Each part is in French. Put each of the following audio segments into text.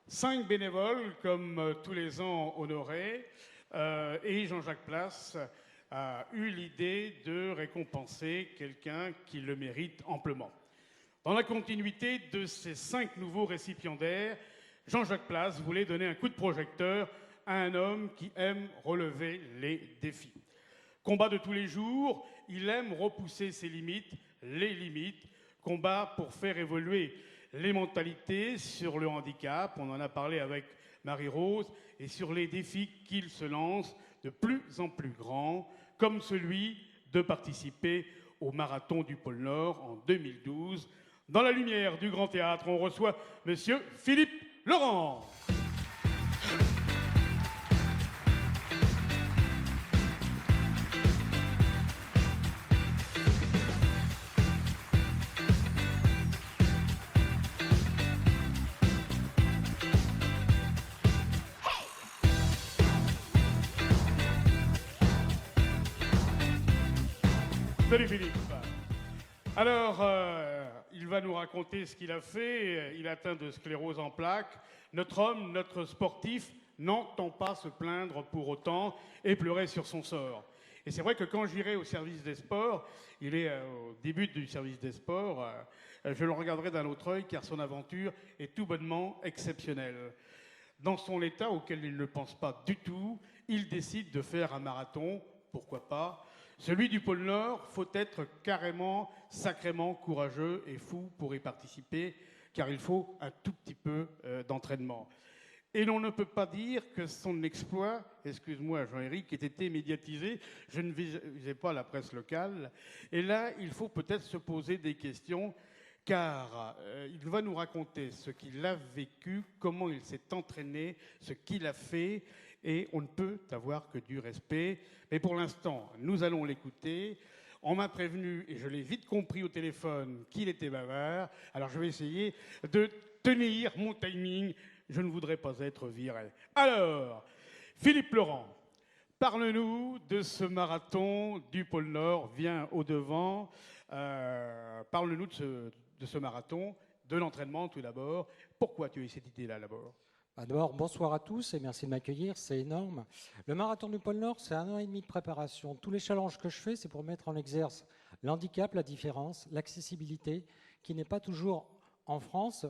5 bénévoles, comme tous les ans honorés, et Jean-Jacques Place a eu l'idée de récompenser quelqu'un qui le mérite amplement. Dans la continuité de ces 5 nouveaux récipiendaires, Jean-Jacques Place voulait donner un coup de projecteur à un homme qui aime relever les défis. Combat de tous les jours, il aime repousser ses limites, les limites, combat pour faire évoluer les mentalités sur le handicap, on en a parlé avec Marie-Rose, et sur les défis qu'il se lance de plus en plus grands, comme celui de participer au marathon du pôle Nord en 2012. Dans la lumière du Grand Théâtre, on reçoit Monsieur Philippe Laurent. Salut Philippe. Alors, il va nous raconter ce qu'il a fait. Il est atteint de sclérose en plaques. Notre homme, notre sportif, n'entend pas se plaindre pour autant et pleurer sur son sort. Et c'est vrai que quand j'irai au service des sports, il est au début du service des sports, je le regarderai d'un autre œil car son aventure est tout bonnement exceptionnelle. Dans son état auquel il ne pense pas du tout, il décide de faire un marathon, pourquoi pas. Celui du pôle Nord, faut être carrément, sacrément courageux et fou pour y participer, car il faut un tout petit peu d'entraînement. Et l'on ne peut pas dire que son exploit, excuse-moi Jean-Éric, ait été médiatisé, je ne visais pas la presse locale, et là, il faut peut-être se poser des questions, car il va nous raconter ce qu'il a vécu, comment il s'est entraîné, ce qu'il a fait, et on ne peut avoir que du respect. Mais pour l'instant, nous allons l'écouter. On m'a prévenu, et je l'ai vite compris au téléphone, qu'il était bavard. Alors je vais essayer de tenir mon timing. Je ne voudrais pas être viré. Alors, Philippe Laurent, parle-nous de ce marathon du pôle Nord. Viens au-devant. Parle-nous de ce marathon, de l'entraînement tout d'abord. Pourquoi tu as eu cette idée-là d'abord ? D'abord, bonsoir à tous et merci de m'accueillir, c'est énorme. Le marathon du pôle Nord, c'est 1 an et demi de préparation. Tous les challenges que je fais, c'est pour mettre en exerce l'handicap, la différence, l'accessibilité, qui n'est pas toujours en France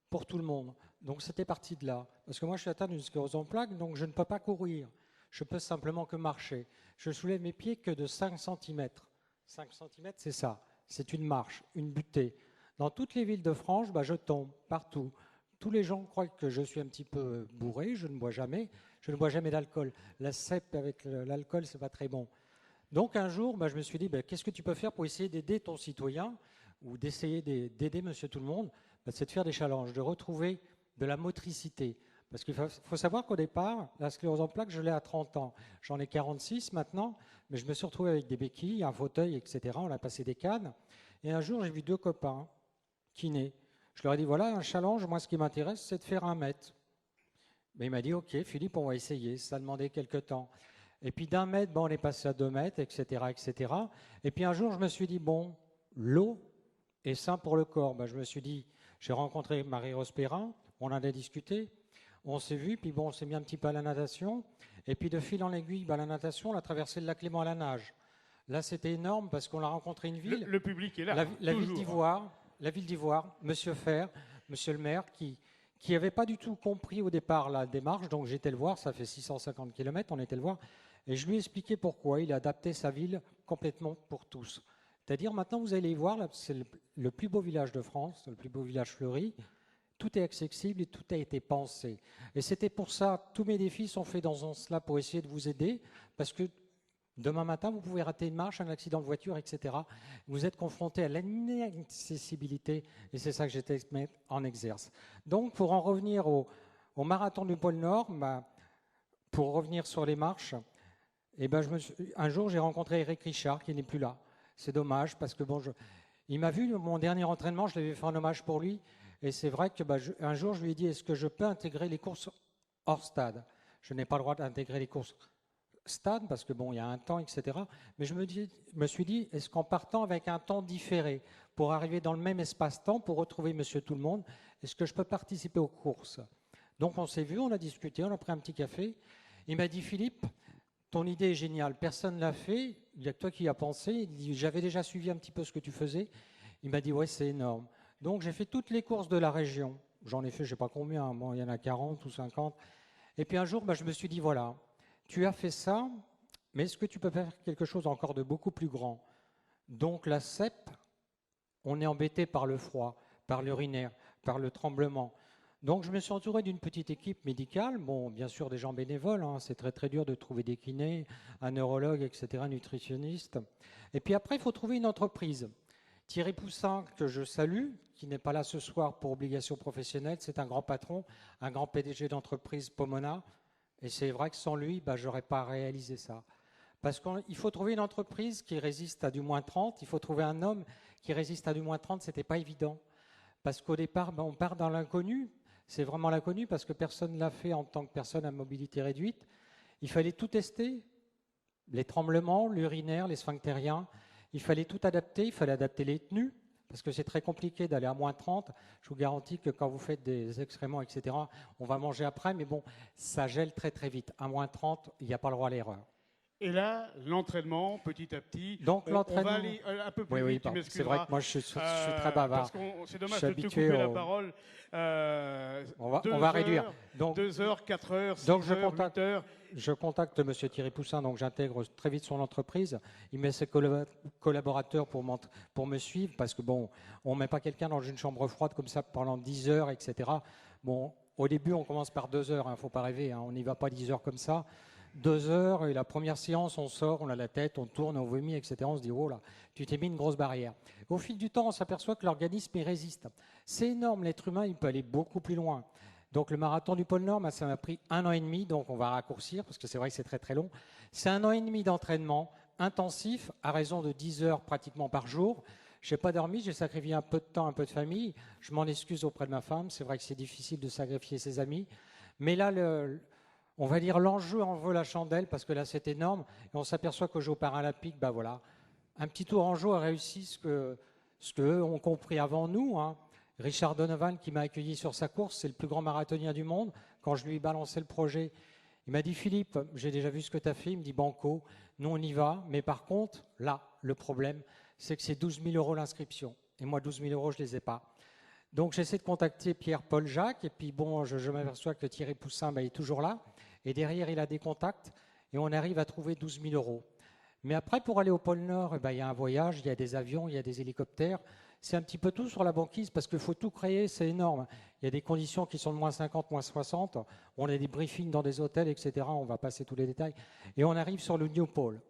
pour tout le monde. Donc c'était parti de là. Parce que moi, je suis atteint d'une sclérose en plaques, donc je ne peux pas courir. Je peux simplement que marcher. Je soulève mes pieds que de 5 cm. 5 cm, c'est ça. C'est une marche, une butée. Dans toutes les villes de France, je tombe partout. Tous les gens croient que je suis un petit peu bourré, je ne bois jamais. Je ne bois jamais d'alcool. La cèpe avec l'alcool, c'est pas très bon. Donc un jour, je me suis dit, qu'est-ce que tu peux faire pour essayer d'aider ton citoyen ou d'essayer d'aider monsieur tout le monde? C'est de faire des challenges, de retrouver de la motricité. Parce qu'il faut savoir qu'au départ, la sclérose en plaques, je l'ai à 30 ans. J'en ai 46 maintenant, mais je me suis retrouvé avec des béquilles, un fauteuil, etc. On a passé des cannes. Et un jour, j'ai vu 2 copains, kinés. Je leur ai dit, voilà un challenge, moi ce qui m'intéresse, c'est de faire 1 mètre. Mais il m'a dit, ok Philippe, on va essayer, ça demandait quelques temps. Et puis d'1 mètre, on est passé à 2 mètres, etc., etc. Et puis un jour, je me suis dit, l'eau est sain pour le corps. Je me suis dit, j'ai rencontré Marie-Rose Perrin, on en a discuté, on s'est vu, puis on s'est mis un petit peu à la natation. Et puis de fil en aiguille, la natation, on a traversé le lac Léman à la nage. Là, c'était énorme parce qu'on a rencontré une ville. Le public est là. La ville d'Ivoire. La ville d'Ivoire, Monsieur Fer, Monsieur le maire, qui n'avait pas du tout compris au départ la démarche. Donc j'étais le voir, ça fait 650 km, on était le voir. Et je lui ai expliqué pourquoi il a adapté sa ville complètement pour tous. C'est-à-dire maintenant vous allez y voir, c'est le plus beau village de France, le plus beau village fleuri. Tout est accessible et tout a été pensé. Et c'était pour ça, tous mes défis sont faits dans ce sens-là pour essayer de vous aider. Parce que demain matin, vous pouvez rater une marche, un accident de voiture, etc. Vous êtes confronté à l'inaccessibilité et c'est ça que j'étais mettre en exerce. Donc, pour en revenir au marathon du pôle Nord, pour revenir sur les marches, un jour, j'ai rencontré Eric Richard qui n'est plus là. C'est dommage parce que il m'a vu, mon dernier entraînement, je l'avais fait en hommage pour lui. Et c'est vrai que un jour, je lui ai dit, est-ce que je peux intégrer les courses hors stade? Je n'ai pas le droit d'intégrer les courses stade, parce que il y a un temps, etc. Mais je me suis dit, est-ce qu'en partant avec un temps différé, pour arriver dans le même espace-temps, pour retrouver monsieur tout le monde, est-ce que je peux participer aux courses? Donc on s'est vu, on a discuté, on a pris un petit café. Il m'a dit, Philippe, ton idée est géniale, personne ne l'a fait, il n'y a que toi qui y as pensé. Il dit, j'avais déjà suivi un petit peu ce que tu faisais. Il m'a dit, ouais, c'est énorme. Donc j'ai fait toutes les courses de la région. J'en ai fait, je ne sais pas combien, hein. Bon, il y en a 40 ou 50. Et puis un jour, je me suis dit, voilà, tu as fait ça, mais est-ce que tu peux faire quelque chose encore de beaucoup plus grand? Donc la CEP, on est embêté par le froid, par l'urinaire, par le tremblement. Donc je me suis entouré d'une petite équipe médicale, bon, bien sûr des gens bénévoles, hein, c'est très très dur de trouver des kinés, un neurologue, etc., un nutritionniste. Et puis après, il faut trouver une entreprise. Thierry Poussin, que je salue, qui n'est pas là ce soir pour obligation professionnelle, c'est un grand patron, un grand PDG d'entreprise Pomona, et c'est vrai que sans lui, je n'aurais pas réalisé ça. Parce qu'il faut trouver une entreprise qui résiste à du moins 30, il faut trouver un homme qui résiste à du moins 30, ce n'était pas évident. Parce qu'au départ, on part dans l'inconnu. C'est vraiment l'inconnu parce que personne ne l'a fait en tant que personne à mobilité réduite. Il fallait tout tester, les tremblements, l'urinaire, les sphinctériens. Il fallait tout adapter, il fallait adapter les tenues parce que c'est très compliqué d'aller à moins 30. Je vous garantis que quand vous faites des excréments, etc., on va manger après, mais bon, ça gèle très très vite. À moins 30, il n'y a pas le droit à l'erreur. Et là, l'entraînement, petit à petit. Donc on va aller un peu plus vite, tu m'excuseras. C'est vrai que moi, je suis très bavard. Parce que c'est dommage de te couper la parole. On va réduire. Donc, 2 heures, 4 heures, 6 donc heures, 8 heures. Je contacte M. Thierry Poussin, donc j'intègre très vite son entreprise. Il met ses collaborateurs pour me suivre, parce que bon, on ne met pas quelqu'un dans une chambre froide comme ça pendant 10 heures, etc. Bon, au début, on commence par 2 heures, il ne faut pas rêver, hein, on n'y va pas 10 heures comme ça. 2 heures, et la première séance, on sort, on a la tête, on tourne, on vomit, etc. On se dit, oh là, tu t'es mis une grosse barrière. Au fil du temps, on s'aperçoit que l'organisme y résiste. C'est énorme, l'être humain, il peut aller beaucoup plus loin. Donc le marathon du pôle Nord, ça m'a pris 1 an et demi, donc on va raccourcir, parce que c'est vrai que c'est très très long. C'est 1 an et demi d'entraînement intensif, à raison de 10 heures pratiquement par jour. Je n'ai pas dormi, j'ai sacrifié un peu de temps, un peu de famille. Je m'en excuse auprès de ma femme, c'est vrai que c'est difficile de sacrifier ses amis. Mais là, on va dire l'enjeu en vaut la chandelle parce que là c'est énorme et on s'aperçoit qu'aux Jeux paralympiques, voilà, un petit Tourangeau a réussi ce qu'eux ont compris avant nous, hein. Richard Donovan qui m'a accueilli sur sa course, c'est le plus grand marathonien du monde. Quand je lui ai balancé le projet, il m'a dit Philippe, j'ai déjà vu ce que tu as fait, il me dit banco, nous on y va, mais par contre, là, le problème, c'est que c'est 12 000 € l'inscription et moi 12 000 € je ne les ai pas. Donc j'essaie de contacter Pierre-Paul Jacques et puis bon, je m'aperçois que Thierry Poussin est toujours là. Et derrière, il a des contacts et on arrive à trouver 12 000 €. Mais après, pour aller au pôle Nord, il y a un voyage, il y a des avions, il y a des hélicoptères. C'est un petit peu tout sur la banquise parce qu'il faut tout créer, c'est énorme. Il y a des conditions qui sont de moins 50, moins 60. On a des briefings dans des hôtels, etc. On va passer tous les détails. Et on arrive sur le New Pole.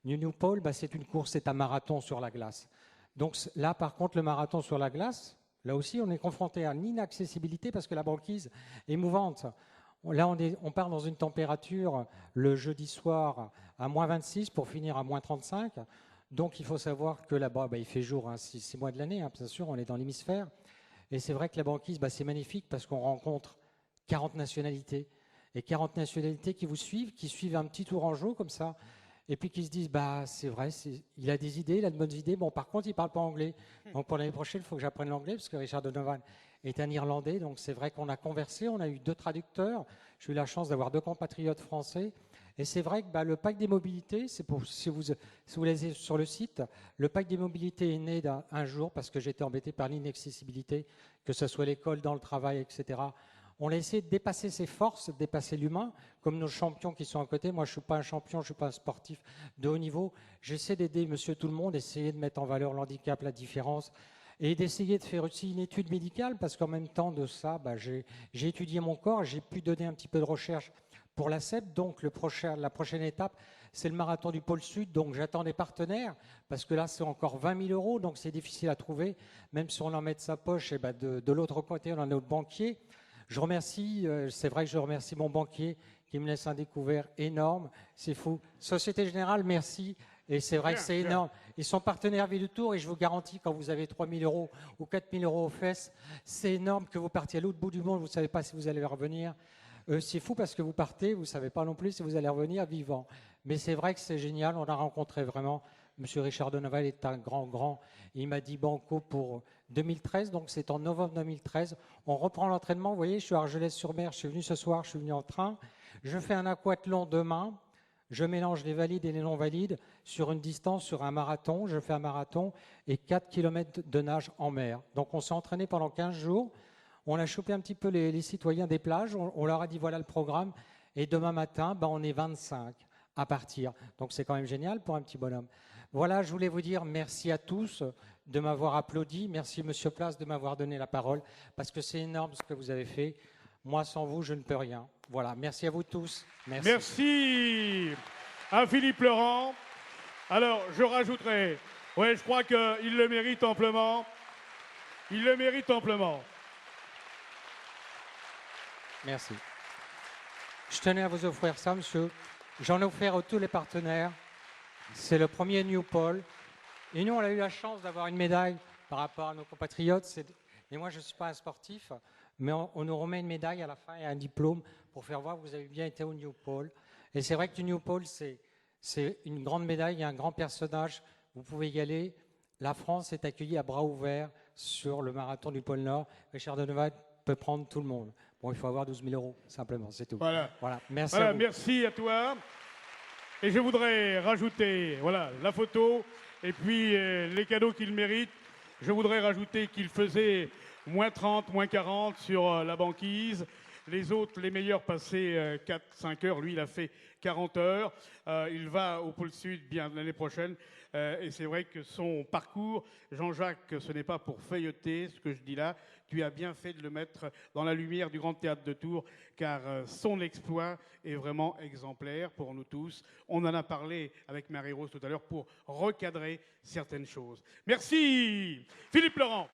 New Pole, c'est une course, c'est un marathon sur la glace. Donc là, par contre, le marathon sur la glace, là aussi, on est confronté à l'inaccessibilité parce que la banquise est mouvante. Là, on part dans une température le jeudi soir à moins 26 pour finir à moins 35. Donc, il faut savoir que là-bas, il fait jour 6 mois de l'année, hein, bien sûr, on est dans l'hémisphère. Et c'est vrai que la banquise, c'est magnifique parce qu'on rencontre 40 nationalités. Et 40 nationalités qui vous suivent, qui suivent un petit Tourangeau comme ça. Et puis qui se disent, c'est vrai, il a des idées, il a de bonnes idées. Bon, par contre, il ne parle pas anglais. Donc, pour l'année prochaine, il faut que j'apprenne l'anglais parce que Richard Donovan est un Irlandais, donc c'est vrai qu'on a conversé, on a eu 2 traducteurs, j'ai eu la chance d'avoir 2 compatriotes français, et c'est vrai que le pacte des mobilités, c'est pour, si vous l'avez sur le site, le pacte des mobilités est né un jour parce que j'étais embêté par l'inaccessibilité, que ce soit l'école, dans le travail, etc. On a essayé de dépasser ses forces, de dépasser l'humain, comme nos champions qui sont à côté. Moi, je ne suis pas un champion, je ne suis pas un sportif de haut niveau. J'essaie d'aider monsieur tout le monde, essayer de mettre en valeur l'handicap, la différence, et d'essayer de faire aussi une étude médicale, parce qu'en même temps de ça, j'ai étudié mon corps, j'ai pu donner un petit peu de recherche pour la CEP. Donc la prochaine étape, c'est le marathon du pôle Sud, donc j'attends des partenaires, parce que là, c'est encore 20 000 €, donc c'est difficile à trouver, même si on en met de sa poche, et de l'autre côté, on en a notre banquier. Je remercie, c'est vrai que je remercie mon banquier qui me laisse un découvert énorme, c'est fou. Société Générale, merci. Et c'est vrai que c'est énorme. Ils sont partenaires Vie du Tour et je vous garantis, quand vous avez 3 000 € ou 4 000 € aux fesses, c'est énorme que vous partiez à l'autre bout du monde, vous ne savez pas si vous allez revenir. C'est fou parce que vous partez, vous ne savez pas non plus si vous allez revenir vivant. Mais c'est vrai que c'est génial, on a rencontré vraiment Monsieur Richard Deneval est un grand. Il m'a dit banco pour 2013, donc c'est en novembre 2013. On reprend l'entraînement. Vous voyez, je suis à Argelès-sur-Mer, je suis venu ce soir, je suis venu en train. Je fais un aquathlon demain. Je mélange les valides et les non-valides sur une distance, sur un marathon. Je fais un marathon et 4 km de nage en mer. Donc on s'est entraîné pendant 15 jours. On a chopé un petit peu les citoyens des plages. On leur a dit voilà le programme. Et demain matin, on est 25 à partir. Donc c'est quand même génial pour un petit bonhomme. Voilà, je voulais vous dire merci à tous de m'avoir applaudi. Merci Monsieur Place de m'avoir donné la parole parce que c'est énorme ce que vous avez fait. Moi, sans vous, je ne peux rien. Voilà, merci à vous tous. Merci. Merci à Philippe Laurent. Alors, je rajouterai, ouais, je crois qu'il le mérite amplement. Il le mérite amplement. Merci. Je tenais à vous offrir ça, monsieur. J'en ai offert à tous les partenaires. C'est le premier New Pole. Et nous, on a eu la chance d'avoir une médaille par rapport à nos compatriotes. Et moi, je ne suis pas un sportif, mais on nous remet une médaille à la fin et un diplôme pour faire voir que vous avez bien été au New Pole. Et c'est vrai que le New Pole, c'est une grande médaille, il y a un grand personnage. Vous pouvez y aller. La France est accueillie à bras ouverts sur le marathon du pôle Nord. Richard Deneval peut prendre tout le monde. Bon, il faut avoir 12 000 €, simplement, c'est tout. Voilà. Merci voilà, à vous. Merci à toi. Et je voudrais rajouter, voilà, la photo et puis les cadeaux qu'il mérite. Je voudrais rajouter qu'il faisait moins 30, moins 40 sur la banquise. Les autres, les meilleurs, passaient 4-5 heures. Lui, il a fait 40 heures. Il va au pôle Sud bien l'année prochaine. Et c'est vrai que son parcours, Jean-Jacques, ce n'est pas pour feuilleter ce que je dis là. Tu as bien fait de le mettre dans la lumière du Grand Théâtre de Tours, car son exploit est vraiment exemplaire pour nous tous. On en a parlé avec Marie-Rose tout à l'heure pour recadrer certaines choses. Merci, Philippe Laurent.